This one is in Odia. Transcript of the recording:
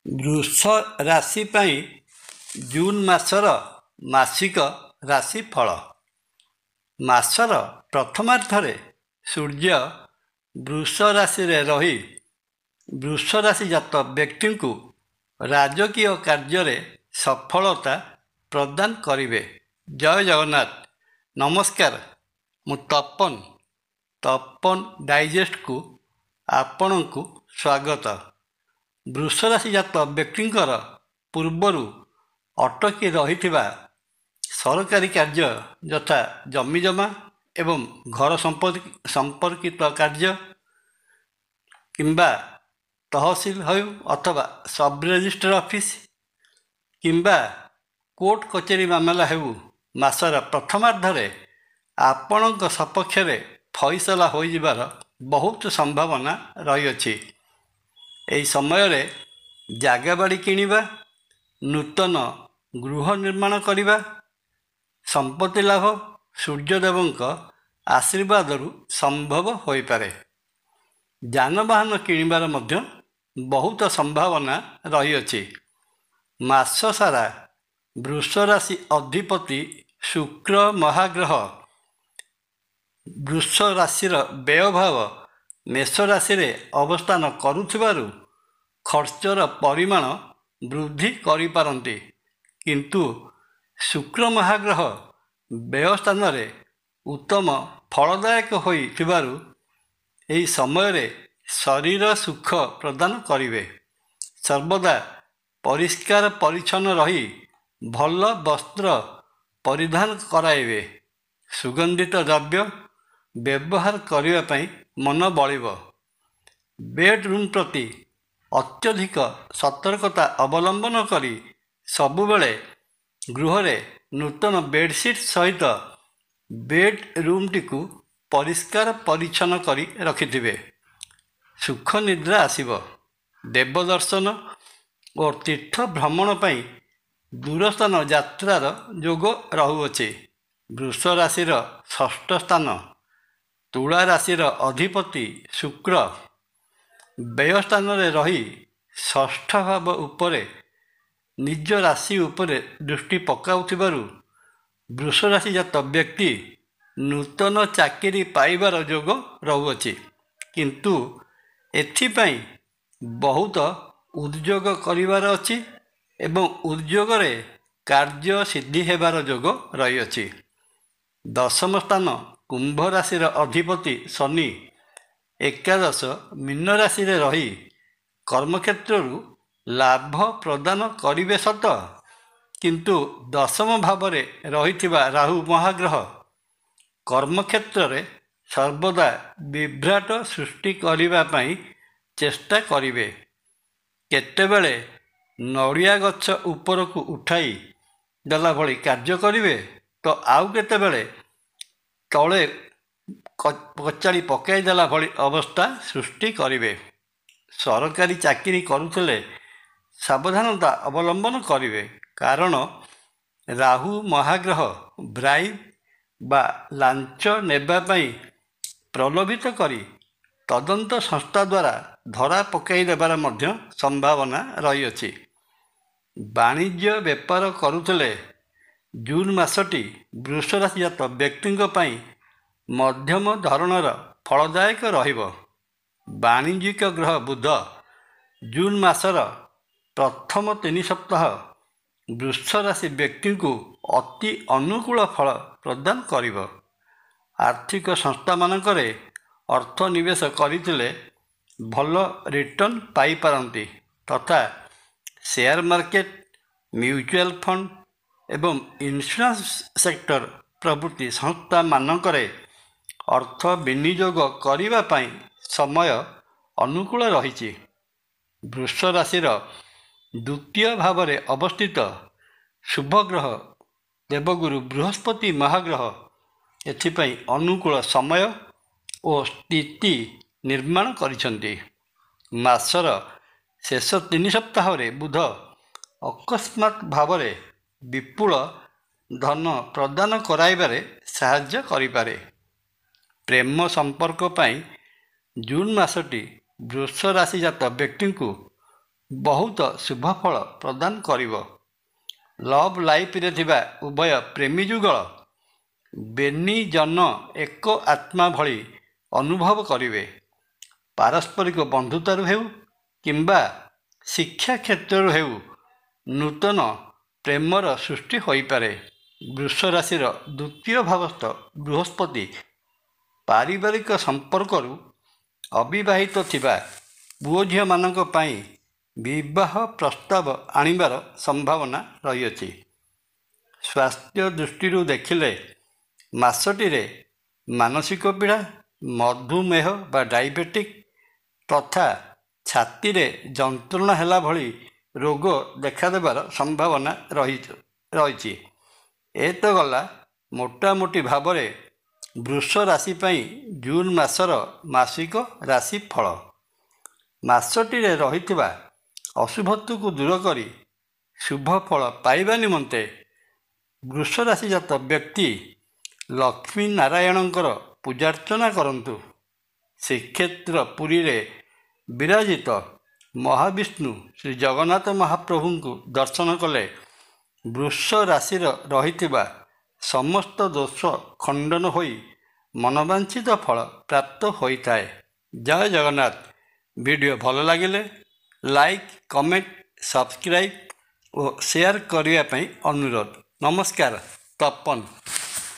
ବୃଷ ରାଶି ପାଇଁ ଜୁନ୍ ମାସର ମାସିକ ରାଶିଫଳ। ମାସର ପ୍ରଥମାର୍ଦ୍ଧରେ ସୂର୍ଯ୍ୟ ବୃଷ ରାଶିରେ ରହି ବୃଷ ରାଶିଜାତ ବ୍ୟକ୍ତିଙ୍କୁ ରାଜକୀୟ କାର୍ଯ୍ୟରେ ସଫଳତା ପ୍ରଦାନ କରିବେ। ଜୟ ଜଗନ୍ନାଥ। ନମସ୍କାର, ମୁଁ ତପନ ଡାଇଜେଷ୍ଟକୁ ଆପଣଙ୍କୁ ସ୍ୱାଗତ। ବୃଷ ରାଶିଜାତ ବ୍ୟକ୍ତିଙ୍କର ପୂର୍ବରୁ ଅଟକି ରହିଥିବା ସରକାରୀ କାର୍ଯ୍ୟ ଯଥା ଜମିଜମା ଏବଂ ଘର ସମ୍ପର୍କିତ କାର୍ଯ୍ୟ କିମ୍ବା ତହସିଲ ହେଉ ଅଥବା ସବ୍ ରେଜିଷ୍ଟ୍ରାର ଅଫିସ କିମ୍ବା କୋର୍ଟ କଚେରୀ ମାମଲା ହେଉ, ମାସର ପ୍ରଥମାର୍ଦ୍ଧରେ ଆପଣଙ୍କ ସପକ୍ଷରେ ଫଇସଲା ହୋଇଯିବାର ବହୁତ ସମ୍ଭାବନା ରହିଅଛି। ଏହି ସମୟରେ ଜାଗା ବାଡ଼ି କିଣିବା, ନୂତନ ଗୃହ ନିର୍ମାଣ କରିବା, ସମ୍ପତ୍ତି ଲାଭ ସୂର୍ଯ୍ୟଦେବଙ୍କ ଆଶୀର୍ବାଦରୁ ସମ୍ଭବ ହୋଇପାରେ। ଯାନବାହନ କିଣିବାର ମଧ୍ୟ ବହୁତ ସମ୍ଭାବନା ରହିଅଛି। ମାସ ସାରା ବୃଷ ରାଶି ଅଧିପତି ଶୁକ୍ର ମହାଗ୍ରହ ବୃଷ ରାଶିର ବ୍ୟୟଭାବ ମେଷ ରାଶିରେ ଅବସ୍ଥାନ କରୁଥିବାରୁ ଖର୍ଚ୍ଚର ପରିମାଣ ବୃଦ୍ଧି କରିପାରନ୍ତି, କିନ୍ତୁ ଶୁକ୍ର ମହାଗ୍ରହ ବ୍ୟୟ ସ୍ଥାନରେ ଉତ୍ତମ ଫଳଦାୟକ ହୋଇଥିବାରୁ ଏହି ସମୟରେ ଶରୀର ସୁଖ ପ୍ରଦାନ କରିବେ। ସର୍ବଦା ପରିଷ୍କାର ପରିଚ୍ଛନ୍ନ ରହି ଭଲ ବସ୍ତ୍ର ପରିଧାନ କରାଇବେ। ସୁଗନ୍ଧିତ ଦ୍ରବ୍ୟ ବ୍ୟବହାର କରିବା ପାଇଁ ମନ ବଳିବ। ବେଡରୁମ୍ ପ୍ରତି ଅତ୍ୟଧିକ ସତର୍କତା ଅବଲମ୍ବନ କରି ସବୁବେଳେ ଗୃହରେ ନୂତନ ବେଡସିଟ୍ ସହିତ ବେଡରୁମ୍ଟିକୁ ପରିଷ୍କାର ପରିଚ୍ଛନ୍ନ କରି ରଖିଥିବେ। ସୁଖ ନିଦ୍ରା ଆସିବ। ଦେବ ଦର୍ଶନ ଓ ତୀର୍ଥ ଭ୍ରମଣ ପାଇଁ ଦୂରସ୍ଥାନ ଯାତ୍ରାର ଯୋଗ ରହୁଅଛି। ବୃଷ ରାଶିର ଷଷ୍ଠ ସ୍ଥାନ ତୁଳା ରାଶିର ଅଧିପତି ଶୁକ୍ର ବ୍ୟୟ ସ୍ଥାନରେ ରହି ଷଷ୍ଠ ଭାବ ଉପରେ ନିଜ ରାଶି ଉପରେ ଦୃଷ୍ଟି ପକାଉଥିବାରୁ ବୃଷ ରାଶିଜାତ ବ୍ୟକ୍ତି ନୂତନ ଚାକିରି ପାଇବାର ଯୋଗ ରହୁଅଛି, କିନ୍ତୁ ଏଥିପାଇଁ ବହୁତ ଉଦ୍ଯୋଗ କରିବାର ଅଛି ଏବଂ ଉଦ୍ଯୋଗରେ କାର୍ଯ୍ୟ ସିଦ୍ଧି ହେବାର ଯୋଗ ରହିଅଛି। ଦଶମ ସ୍ଥାନ କୁମ୍ଭ ରାଶିର ଅଧିପତି ଶନି ଏକାଦଶ ମୀନ ରାଶିରେ ରହି କର୍ମକ୍ଷେତ୍ରରୁ ଲାଭ ପ୍ରଦାନ କରିବେ ସତ, କିନ୍ତୁ ଦଶମ ଭାବରେ ରହିଥିବା ରାହୁ ମହାଗ୍ରହ କର୍ମକ୍ଷେତ୍ରରେ ସର୍ବଦା ବିଭ୍ରାଟ ସୃଷ୍ଟି କରିବା ପାଇଁ ଚେଷ୍ଟା କରିବେ। କେତେବେଳେ ନଡ଼ିଆ ଗଛ ଉପରକୁ ଉଠାଇ ଦେଲା ଭଳି କାର୍ଯ୍ୟ କରିବେ ତ ଆଉ କେତେବେଳେ ତଳେ କଚାଡ଼ି ପକାଇ ଦେଲା ଭଳି ଅବସ୍ଥା ସୃଷ୍ଟି କରିବେ। ସରକାରୀ ଚାକିରି କରୁଥିଲେ ସାବଧାନତା ଅବଲମ୍ବନ କରିବେ, କାରଣ ରାହୁ ମହାଗ୍ରହ ବ୍ରାଇବ୍ ବା ଲାଞ୍ଚ ନେବା ପାଇଁ ପ୍ରଲୋଭିତ କରି ତଦନ୍ତ ସଂସ୍ଥା ଦ୍ୱାରା ଧରା ପକାଇ ଦେବାର ମଧ୍ୟ ସମ୍ଭାବନା ରହିଅଛି। ବାଣିଜ୍ୟ ବେପାର କରୁଥିଲେ ଜୁନ୍ ମାସଟି ବୃଷ ରାଶିଜାତ ବ୍ୟକ୍ତିଙ୍କ ପାଇଁ ମଧ୍ୟମ ଧରଣର ଫଳଦାୟକ ରହିବ। ବାଣିଜ୍ୟିକ ଗ୍ରହ ବୁଧ ଜୁନ୍ ମାସର ପ୍ରଥମ 3 ସପ୍ତାହ ବୃଷ ରାଶି ବ୍ୟକ୍ତିଙ୍କୁ ଅତି ଅନୁକୂଳ ଫଳ ପ୍ରଦାନ କରିବ। ଆର୍ଥିକ ସଂସ୍ଥାମାନଙ୍କରେ ଅର୍ଥ ନିବେଶ କରିଥିଲେ ଭଲ ରିଟର୍ଣ୍ଣ ପାଇପାରନ୍ତି ତଥା ସେୟାର ମାର୍କେଟ, ମ୍ୟୁଚୁଆଲ ଫଣ୍ଡ ଏବଂ ଇନ୍ସୁରାନ୍ସ ସେକ୍ଟର ପ୍ରଭୃତି ସଂସ୍ଥାମାନଙ୍କରେ ଅର୍ଥ ବିନିଯୋଗ କରିବା ପାଇଁ ସମୟ ଅନୁକୂଳ ରହିଛି। ବୃଷ ରାଶିର ଦ୍ୱିତୀୟ ଭାବରେ ଅବସ୍ଥିତ ଶୁଭଗ୍ରହ ଦେବଗୁରୁ ବୃହସ୍ପତି ମହାଗ୍ରହ ଏଥିପାଇଁ ଅନୁକୂଳ ସମୟ ଓ ସ୍ଥିତି ନିର୍ମାଣ କରିଛନ୍ତି। ମାସର ଶେଷ 3 ସପ୍ତାହରେ ବୁଧ ଅକସ୍ମାତ୍ ଭାବରେ ବିପୁଳ ଧନ ପ୍ରଦାନ କରାଇବାରେ ସାହାଯ୍ୟ କରିପାରେ। ପ୍ରେମ ସମ୍ପର୍କ ପାଇଁ ଜୁନ୍ ମାସଟି ବୃଷ ରାଶିଜାତ ବ୍ୟକ୍ତିଙ୍କୁ ବହୁତ ଶୁଭଫଳ ପ୍ରଦାନ କରିବ। ଲଭ୍ ଲାଇଫ୍ରେ ଥିବା ଉଭୟ ପ୍ରେମୀ ଯୁଗଳ ବେନିଜନ ଏକ ଆତ୍ମା ଭଳି ଅନୁଭବ କରିବେ। ପାରସ୍ପରିକ ବନ୍ଧୁତାରୁ ହେଉ କିମ୍ବା ଶିକ୍ଷା କ୍ଷେତ୍ରରୁ ହେଉ ନୂତନ ପ୍ରେମର ସୃଷ୍ଟି ହୋଇପାରେ। ବୃଷ ରାଶିର ଦ୍ୱିତୀୟ ଭାବସ୍ଥ ବୃହସ୍ପତି ପାରିବାରିକ ସମ୍ପର୍କରୁ ଅବିବାହିତ ଥିବା ପୁଅ ଝିଅମାନଙ୍କ ପାଇଁ ବିବାହ ପ୍ରସ୍ତାବ ଆଣିବାର ସମ୍ଭାବନା ରହିଅଛି। ସ୍ୱାସ୍ଥ୍ୟ ଦୃଷ୍ଟିରୁ ଦେଖିଲେ ମାସଟିରେ ମାନସିକ ପୀଡ଼ା, ମଧୁମେହ ବା ଡାଇବେଟିକ୍ ତଥା ଛାତିରେ ଯନ୍ତ୍ରଣା ହେଲା ଭଳି ରୋଗ ଦେଖାଦେବାର ସମ୍ଭାବନା ରହିଛି। ଏ ତ ଗଲା ମୋଟାମୋଟି ଭାବରେ ବୃଷ ରାଶି ପାଇଁ ଜୁନ୍ ମାସର ମାସିକ ରାଶିଫଳ। ମାସଟିରେ ରହିଥିବା ଅଶୁଭତ୍ୱକୁ ଦୂର କରି ଶୁଭ ଫଳ ପାଇବା ନିମନ୍ତେ ବୃଷ ରାଶିଜାତ ବ୍ୟକ୍ତି ଲକ୍ଷ୍ମୀ ନାରାୟଣଙ୍କର ପୂଜାର୍ଚ୍ଚନା କରନ୍ତୁ। ଶ୍ରୀକ୍ଷେତ୍ର ପୁରୀରେ ବିରାଜିତ ମହାବିଷ୍ଣୁ ଶ୍ରୀ ଜଗନ୍ନାଥ ମହାପ୍ରଭୁଙ୍କୁ ଦର୍ଶନ କଲେ ବୃଷ ରାଶିର ରହିଥିବା ସମସ୍ତ ଦୋଷ ଖଣ୍ଡନ ହୋଇ ମନବାଞ୍ଛିତ ଫଳ ପ୍ରାପ୍ତ ହୋଇଥାଏ। ଜୟ ଜଗନ୍ନାଥ। ଭିଡ଼ିଓ ଭଲ ଲାଗିଲେ ଲାଇକ୍, କମେଣ୍ଟ, ସବସ୍କ୍ରାଇବ୍ ଓ ସେୟାର କରିବା ପାଇଁ ଅନୁରୋଧ। ନମସ୍କାର। ତପନ।